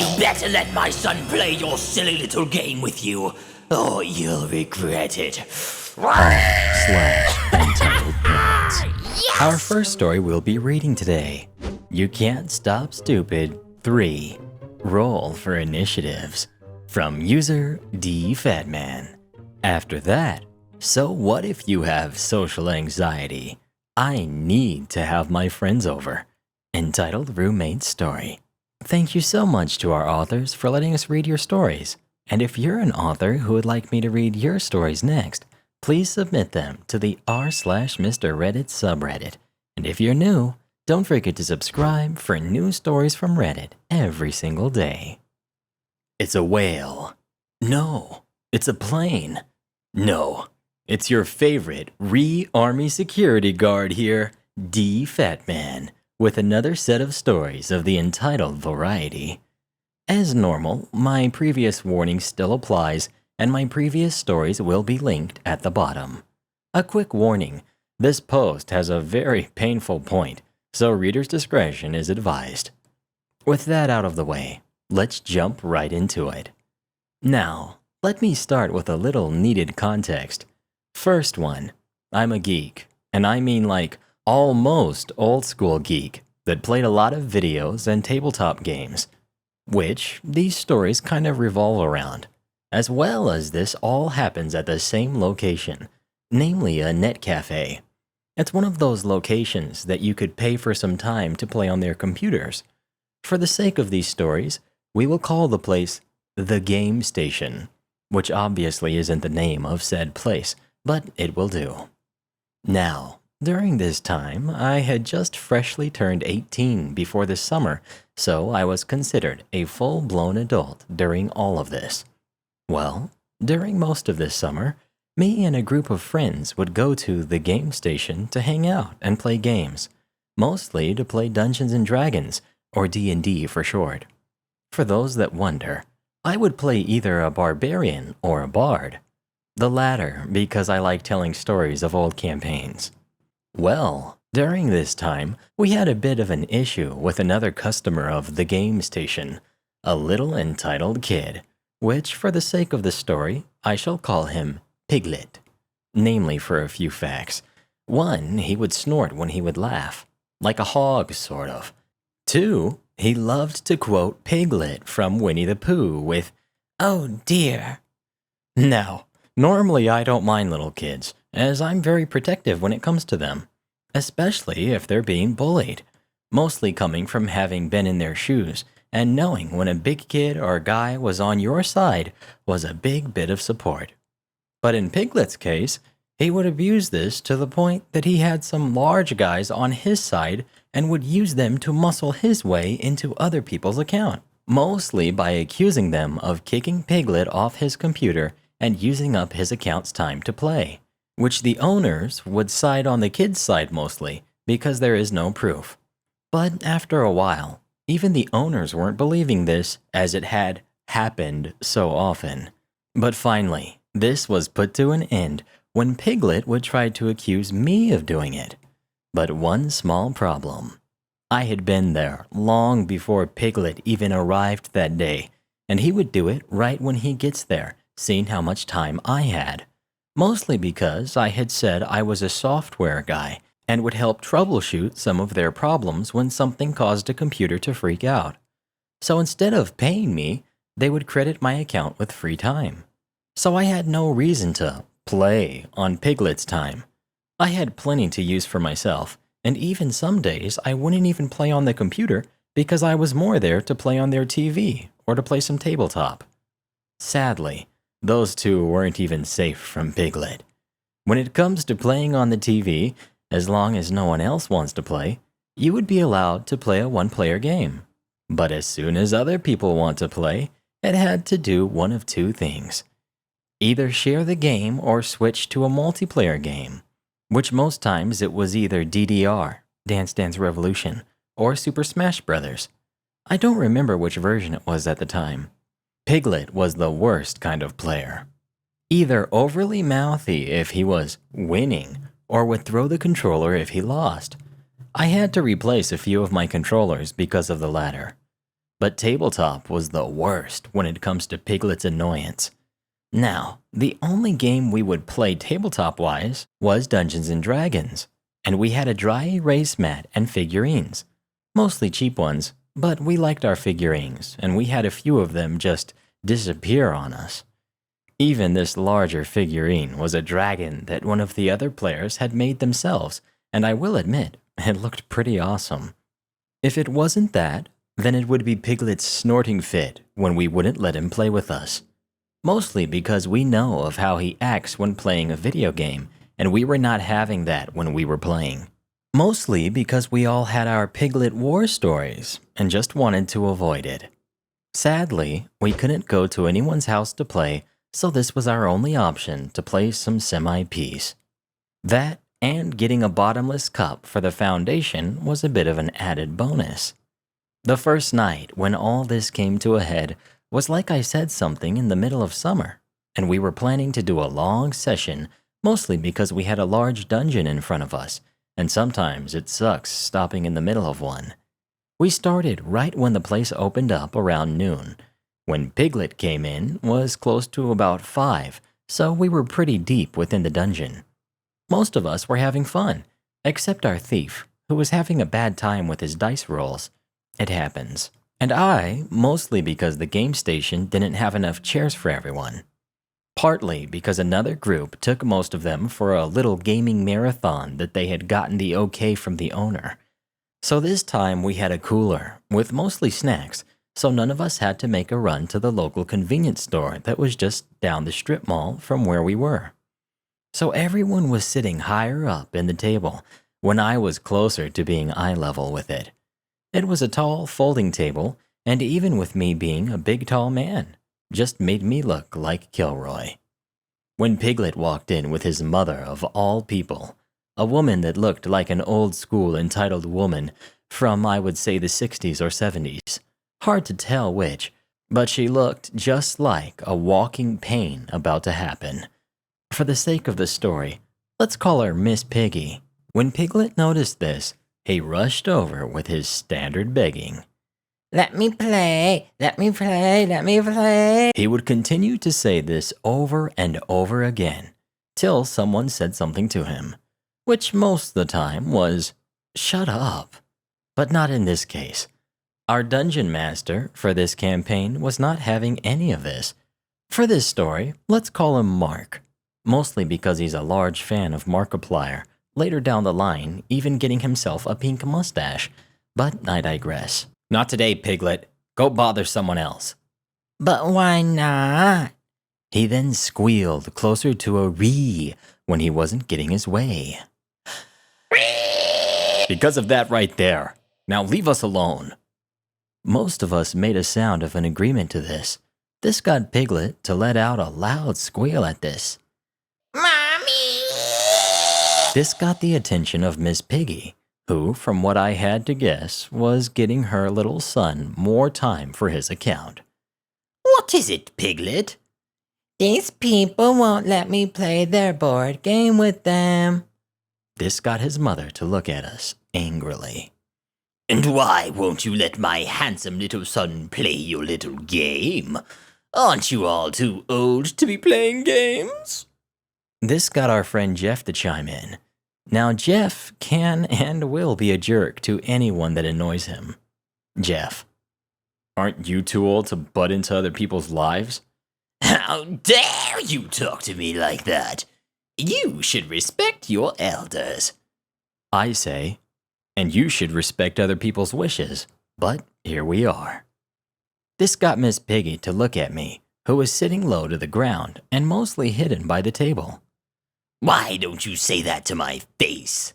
You better let my son play your silly little game with you, or you'll regret it. /EntitledParents. Our first story we'll be reading today. You Can't Stop Stupid 3. Roll for Initiatives. From user DFatman. After that, so what if you have social anxiety? I need to have my friends over. Entitled Roommate Story. Thank you so much to our authors for letting us read your stories. And if you're an author who would like me to read your stories next, please submit them to the r/Mr. Reddit subreddit. And if you're new, don't forget to subscribe for new stories from Reddit every single day. It's a whale. No, it's a plane. No, it's your favorite Army security guard here, DFatman, with another set of stories of the entitled variety. As normal, my previous warning still applies, and my previous stories will be linked at the bottom. A quick warning, this post has a very painful point, so reader's discretion is advised. With that out of the way, let's jump right into it. Now, let me start with a little needed context. First one, I'm a geek, and I mean like almost old school geek that played a lot of videos and tabletop games, which these stories kind of revolve around. As well as this all happens at the same location, namely a net cafe. It's one of those locations that you could pay for some time to play on their computers. For the sake of these stories, we will call the place the Game Station, which obviously isn't the name of said place, but it will do. Now, during this time, I had just freshly turned 18 before the summer, so I was considered a full-blown adult during all of this. Well, during most of this summer, me and a group of friends would go to the Game Station to hang out and play games, mostly to play Dungeons & Dragons, or D&D for short. For those that wonder, I would play either a barbarian or a bard. The latter because I like telling stories of old campaigns. Well, during this time, we had a bit of an issue with another customer of the Game Station, a little entitled kid, which for the sake of the story, I shall call him Piglet. Namely for a few facts. 1, he would snort when he would laugh, like a hog sort of. 2, he loved to quote Piglet from Winnie the Pooh with, "Oh dear." Now, normally I don't mind little kids, as I'm very protective when it comes to them, especially if they're being bullied, mostly coming from having been in their shoes and knowing when a big kid or guy was on your side was a big bit of support. But in Piglet's case, he would abuse this to the point that he had some large guys on his side and would use them to muscle his way into other people's account, mostly by accusing them of kicking Piglet off his computer and using up his account's time to play, which the owners would side on the kid's side mostly because there is no proof. But after a while, even the owners weren't believing this as it had happened so often. But finally, this was put to an end when Piglet would try to accuse me of doing it. But one small problem. I had been there long before Piglet even arrived that day, and he would do it right when he gets there, seeing how much time I had. Mostly because I had said I was a software guy and would help troubleshoot some of their problems when something caused a computer to freak out. So instead of paying me, they would credit my account with free time. So I had no reason to play on Piglet's time. I had plenty to use for myself, and even some days I wouldn't even play on the computer because I was more there to play on their TV or to play some tabletop. Sadly, those two weren't even safe from Piglet. When it comes to playing on the TV, as long as no one else wants to play, you would be allowed to play a one-player game. But as soon as other people want to play, it had to do one of two things. Either share the game or switch to a multiplayer game, which most times it was either DDR, Dance Dance Revolution, or Super Smash Bros. I don't remember which version it was at the time. Piglet was the worst kind of player. Either overly mouthy if he was winning, or would throw the controller if he lost. I had to replace a few of my controllers because of the latter. but tabletop was the worst when it comes to Piglet's annoyance. Now, the only game we would play tabletop-wise was Dungeons & Dragons, and we had a dry erase mat and figurines. Mostly cheap ones, but we liked our figurines, and we had a few of them just disappear on us. Even this larger figurine was a dragon that one of the other players had made themselves, and I will admit, it looked pretty awesome. If it wasn't that, then it would be Piglet's snorting fit when we wouldn't let him play with us. Mostly because we know of how he acts when playing a video game, and we were not having that when we were playing. Mostly because we all had our Piglet war stories and just wanted to avoid it. Sadly, we couldn't go to anyone's house to play, so this was our only option to play some semi-peace. That and getting a bottomless cup for the foundation was a bit of an added bonus. The first night when all this came to a head was like I said something in the middle of summer, and we were planning to do a long session, mostly because we had a large dungeon in front of us, and sometimes it sucks stopping in the middle of one. We started right when the place opened up around noon. When Piglet came in was close to about 5, so we were pretty deep within the dungeon. Most of us were having fun, except our thief, who was having a bad time with his dice rolls. It happens. And I, mostly because the game station didn't have enough chairs for everyone. Partly because another group took most of them for a little gaming marathon that they had gotten the okay from the owner. So this time we had a cooler, with mostly snacks, so none of us had to make a run to the local convenience store that was just down the strip mall from where we were. So everyone was sitting higher up in the table, when I was closer to being eye level with it. It was a tall folding table, and even with me being a big tall man, just made me look like Kilroy. When Piglet walked in with his mother of all people, a woman that looked like an old-school entitled woman from, I would say, the 60s or 70s. Hard to tell which, but she looked just like a walking pain about to happen. For the sake of the story, let's call her Miss Piggy. When Piglet noticed this, he rushed over with his standard begging. Let me play, let me play, let me play. He would continue to say this over and over again, till someone said something to him, which most of the time was, "Shut up." But not in this case. Our dungeon master for this campaign was not having any of this. For this story, let's call him Mark, mostly because he's a large fan of Markiplier, later down the line even getting himself a pink mustache. But I digress. Not today, Piglet. Go bother someone else. But why not? He then squealed closer to a ree when he wasn't getting his way. Because of that right there. Now leave us alone. Most of us made a sound of an agreement to this. This got Piglet to let out a loud squeal at this. Mommy! This got the attention of Miss Piggy, who, from what I had to guess, was getting her little son more time for his account. What is it, Piglet? These people won't let me play their board game with them. This got his mother to look at us angrily. And why won't you let my handsome little son play your little game? Aren't you all too old to be playing games? This got our friend Jeff to chime in. Now, Jeff can and will be a jerk to anyone that annoys him. Jeff, aren't you too old to butt into other people's lives? How dare you talk to me like that? You should respect your elders. I say, and you should respect other people's wishes, but here we are. This got Miss Piggy to look at me, who was sitting low to the ground and mostly hidden by the table. Why don't you say that to my face?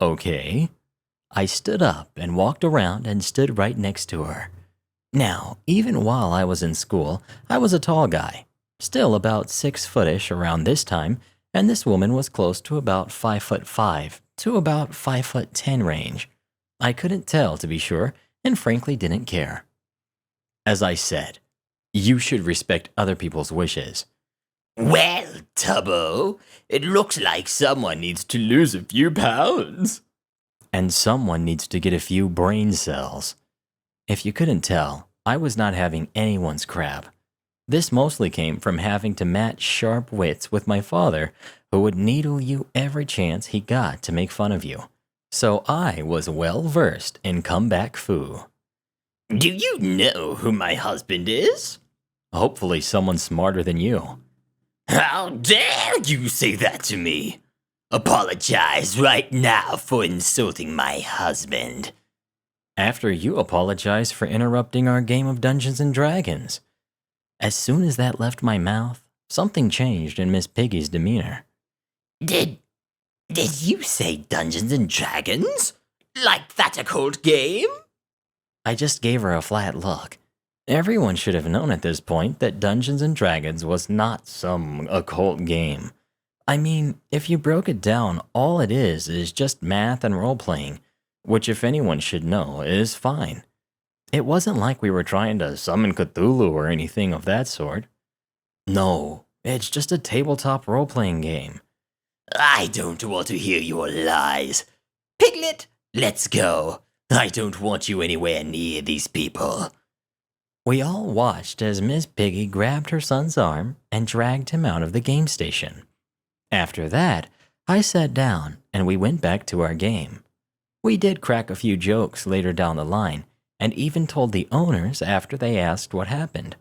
Okay. I stood up and walked around and stood right next to her. Now, even while I was in school, I was a tall guy, still about 6-footish around this time, and this woman was close to about 5'5" to about 5'10" range. I couldn't tell, to be sure, and frankly didn't care. As I said, you should respect other people's wishes. Well, Tubbo, it looks like someone needs to lose a few pounds. And someone needs to get a few brain cells. If you couldn't tell, I was not having anyone's crap. This mostly came from having to match sharp wits with my father, who would needle you every chance he got to make fun of you. So I was well versed in comeback foo. Do you know who my husband is? Hopefully someone smarter than you. How dare you say that to me? Apologize right now for insulting my husband. After you apologize for interrupting our game of Dungeons and Dragons. As soon as that left my mouth, something changed in Miss Piggy's demeanor. Did you say Dungeons and Dragons? Like that occult game? I just gave her a flat look. Everyone should have known at this point that Dungeons and Dragons was not some occult game. I mean, if you broke it down, all it is just math and role-playing, which if anyone should know, is fine. It wasn't like we were trying to summon Cthulhu or anything of that sort. No, it's just a tabletop role-playing game. I don't want to hear your lies. Piglet, let's go. I don't want you anywhere near these people. We all watched as Miss Piggy grabbed her son's arm and dragged him out of the game station. After that, I sat down and we went back to our game. We did crack a few jokes later down the line and even told the owners after they asked what happened.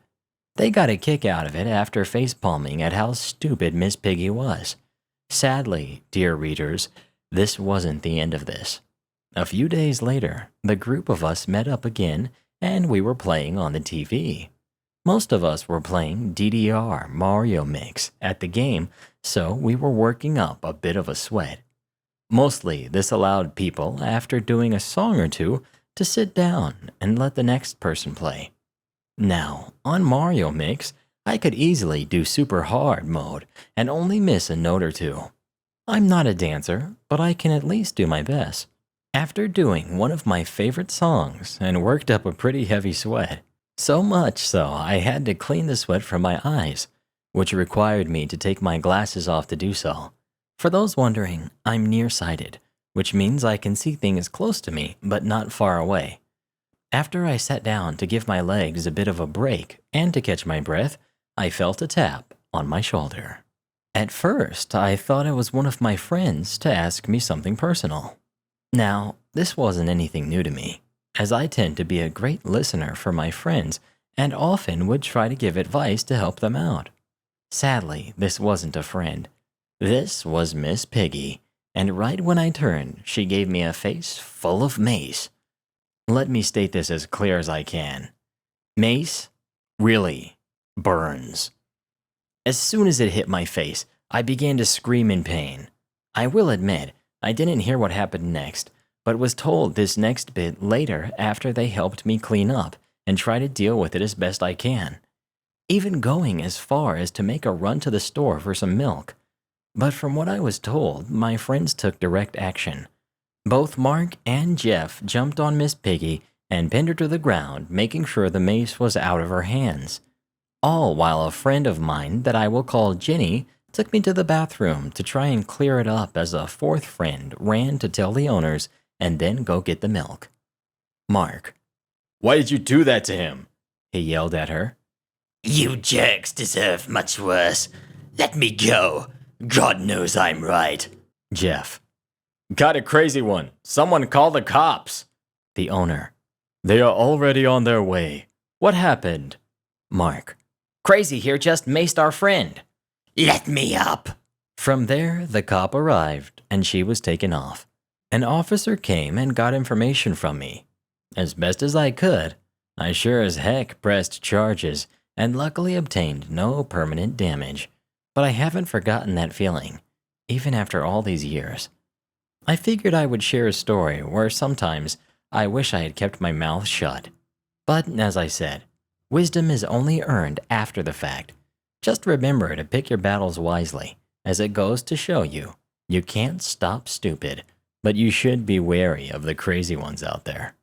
They got a kick out of it after facepalming at how stupid Miss Piggy was. Sadly, dear readers, this wasn't the end of this. A few days later, the group of us met up again and we were playing on the TV. Most of us were playing DDR Mario Mix at the game, so we were working up a bit of a sweat. Mostly, this allowed people, after doing a song or two, to sit down and let the next person play. Now, on Mario Mix, I could easily do super hard mode and only miss a note or two. I'm not a dancer, but I can at least do my best. After doing one of my favorite songs and worked up a pretty heavy sweat, so much so I had to clean the sweat from my eyes, which required me to take my glasses off to do so. For those wondering, I'm nearsighted, which means I can see things close to me but not far away. After I sat down to give my legs a bit of a break and to catch my breath, I felt a tap on my shoulder. At first, I thought it was one of my friends to ask me something personal. Now, this wasn't anything new to me, as I tend to be a great listener for my friends and often would try to give advice to help them out. Sadly, this wasn't a friend. This was Miss Piggy, and right when I turned, she gave me a face full of mace. Let me state this as clear as I can. Mace really burns. As soon as it hit my face, I began to scream in pain. I will admit, I didn't hear what happened next, but was told this next bit later after they helped me clean up and try to deal with it as best I can. Even going as far as to make a run to the store for some milk. But from what I was told, my friends took direct action. Both Mark and Jeff jumped on Miss Piggy and pinned her to the ground, making sure the mace was out of her hands. All while a friend of mine that I will call Jenny took me to the bathroom to try and clear it up as a fourth friend ran to tell the owners and then go get the milk. Mark. Why did you do that to him? He yelled at her. You jerks deserve much worse. Let me go. God knows I'm right. Jeff. Got a crazy one. Someone call the cops. The owner. They are already on their way. What happened? Mark. Crazy here just maced our friend. Let me up. From there, the cop arrived, and she was taken off. An officer came and got information from me. As best as I could, I sure as heck pressed charges and luckily obtained no permanent damage. But I haven't forgotten that feeling, even after all these years. I figured I would share a story where sometimes I wish I had kept my mouth shut. But as I said, wisdom is only earned after the fact. Just remember to pick your battles wisely, as it goes to show you, you can't stop stupid, but you should be wary of the crazy ones out there.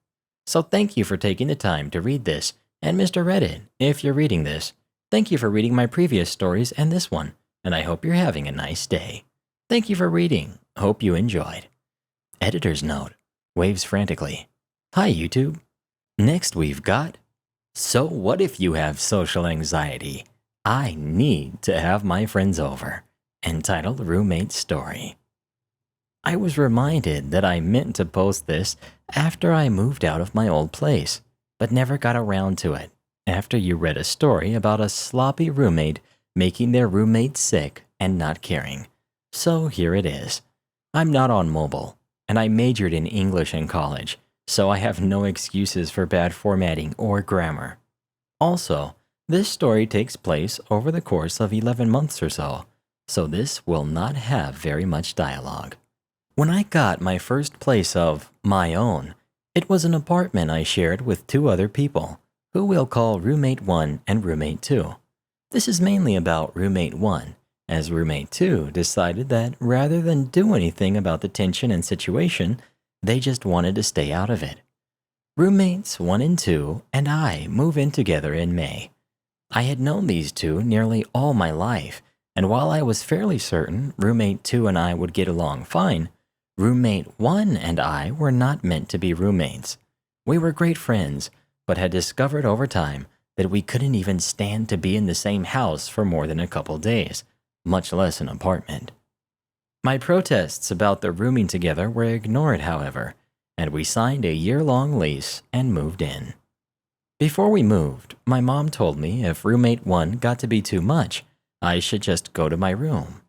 So thank you for taking the time to read this, and Mr. Reddit, if you're reading this, thank you for reading my previous stories and this one, and I hope you're having a nice day. Thank you for reading. Hope you enjoyed. Editor's note. Waves frantically. Hi, YouTube. Next we've got So, what if you have social anxiety? I need to have my friends over. Entitled Roommate Story. I was reminded that I meant to post this after I moved out of my old place, but never got around to it after you read a story about a sloppy roommate making their roommate sick and not caring. So here it is. I'm not on mobile, and I majored in English in college, so I have no excuses for bad formatting or grammar. Also, this story takes place over the course of 11 months or so this will not have very much dialogue. When I got my first place of my own, it was an apartment I shared with 2 other people, who we'll call Roommate 1 and Roommate 2. This is mainly about Roommate 1, as Roommate 2 decided that rather than do anything about the tension and situation, they just wanted to stay out of it. Roommates 1 and 2 and I move in together in May. I had known these 2 nearly all my life, and while I was fairly certain Roommate 2 and I would get along fine, Roommate 1 and I were not meant to be roommates. We were great friends, but had discovered over time that we couldn't even stand to be in the same house for more than a couple days, much less an apartment. My protests about the rooming together were ignored, however, and we signed a year-long lease and moved in. Before we moved, my mom told me if Roommate 1 got to be too much, I should just go to my room.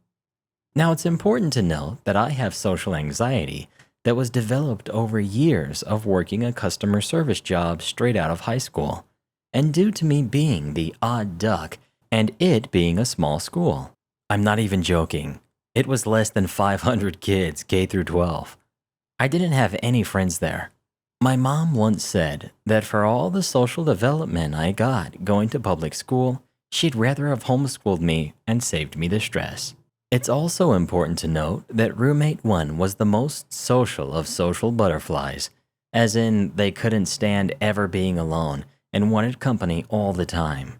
Now, it's important to note that I have social anxiety that was developed over years of working a customer service job straight out of high school, and due to me being the odd duck and it being a small school. I'm not even joking. It was less than 500 kids K through 12. I didn't have any friends there. My mom once said that for all the social development I got going to public school, she'd rather have homeschooled me and saved me the stress. It's also important to note that Roommate 1 was the most social of social butterflies, as in they couldn't stand ever being alone and wanted company all the time.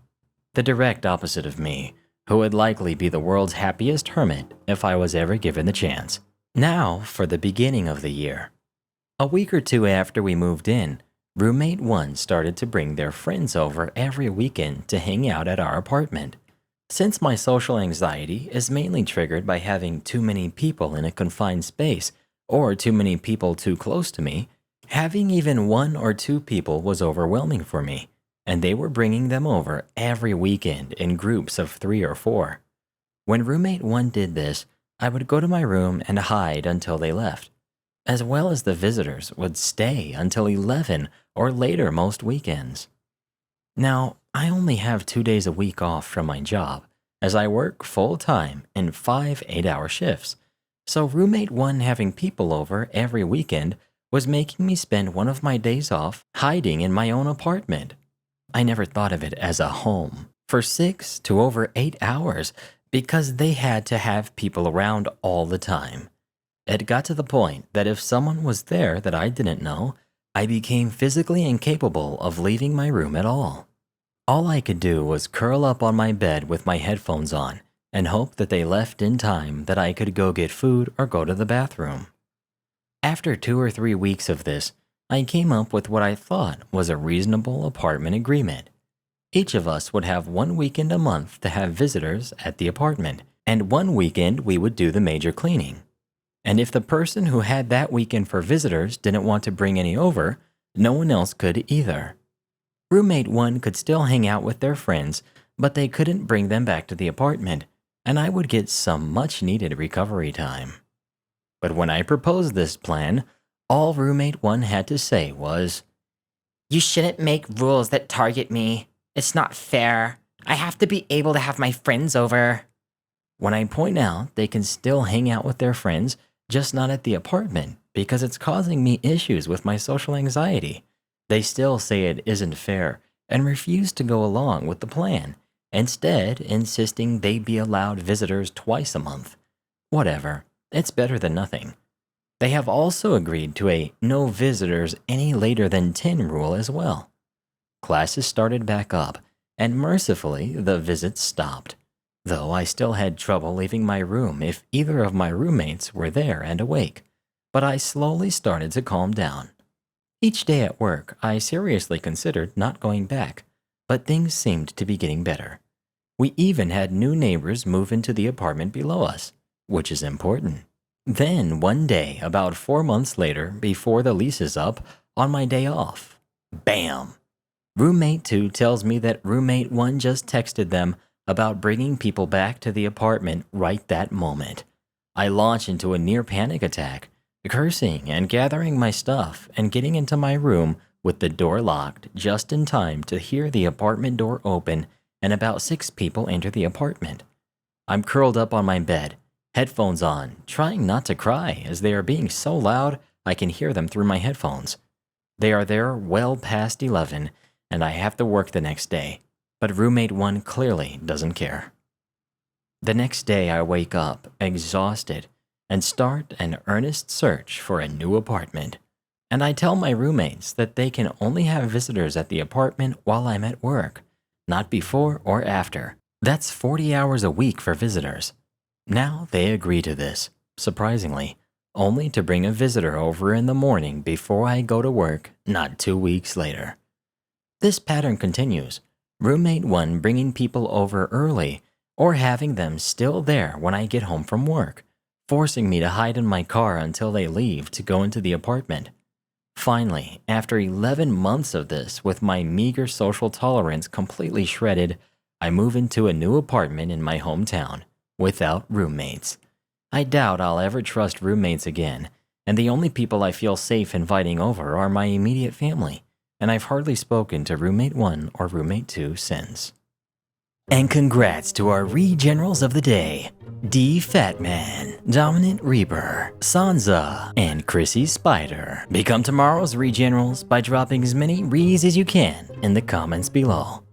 The direct opposite of me, who would likely be the world's happiest hermit if I was ever given the chance. Now for the beginning of the year. A week or 2 after we moved in, Roommate 1 started to bring their friends over every weekend to hang out at our apartment. Since my social anxiety is mainly triggered by having too many people in a confined space or too many people too close to me, having even 1 or 2 people was overwhelming for me, and they were bringing them over every weekend in groups of 3 or 4. When Roommate 1 did this, I would go to my room and hide until they left, as well as the visitors would stay until 11 or later most weekends. Now, I only have 2 days a week off from my job, as I work full-time in 5 8-hour shifts, so Roommate 1 having people over every weekend was making me spend one of my days off hiding in my own apartment. I never thought of it as a home for 6 to over 8 hours because they had to have people around all the time. It got to the point that if someone was there that I didn't know, I became physically incapable of leaving my room at all. All I could do was curl up on my bed with my headphones on and hope that they left in time that I could go get food or go to the bathroom. After 2 or 3 weeks of this, I came up with what I thought was a reasonable apartment agreement. Each of us would have 1 weekend a month to have visitors at the apartment, and 1 weekend we would do the major cleaning. And if the person who had that weekend for visitors didn't want to bring any over, no one else could either. Roommate 1 could still hang out with their friends, but they couldn't bring them back to the apartment, and I would get some much-needed recovery time. But when I proposed this plan, all Roommate 1 had to say was, You shouldn't make rules that target me. It's not fair. I have to be able to have my friends over. When I point out they can still hang out with their friends, just not at the apartment, because it's causing me issues with my social anxiety, they still say it isn't fair and refuse to go along with the plan, instead insisting they be allowed visitors twice a month. Whatever, it's better than nothing. They have also agreed to a no visitors any later than 10 rule as well. Classes started back up, and mercifully the visits stopped, though I still had trouble leaving my room if either of my roommates were there and awake, but I slowly started to calm down. Each day at work, I seriously considered not going back, but things seemed to be getting better. We even had new neighbors move into the apartment below us, which is important. Then, one day, about 4 months later, before the lease is up, on my day off, bam! Roommate 2 tells me that roommate 1 just texted them about bringing people back to the apartment right that moment. I launch into a near panic attack, cursing and gathering my stuff and getting into my room with the door locked just in time to hear the apartment door open and about 6 people enter the apartment. I'm curled up on my bed, headphones on, trying not to cry as they are being so loud I can hear them through my headphones. They are there well past 11, and I have to work the next day, but roommate 1 clearly doesn't care. The next day I wake up, exhausted, and start an earnest search for a new apartment. And I tell my roommates that they can only have visitors at the apartment while I'm at work, not before or after. That's 40 hours a week for visitors. Now they agree to this, surprisingly, only to bring a visitor over in the morning before I go to work not 2 weeks later. This pattern continues, roommate 1 bringing people over early or having them still there when I get home from work, forcing me to hide in my car until they leave to go into the apartment. Finally, after 11 months of this with my meager social tolerance completely shredded, I move into a new apartment in my hometown without roommates. I doubt I'll ever trust roommates again, and the only people I feel safe inviting over are my immediate family, and I've hardly spoken to roommate 1 or roommate 2 since. And congrats to our re-generals of the day, D Fatman, Dominant Reaper, Sansa, and Chrissy Spider. Become tomorrow's re-generals by dropping as many re's as you can in the comments below.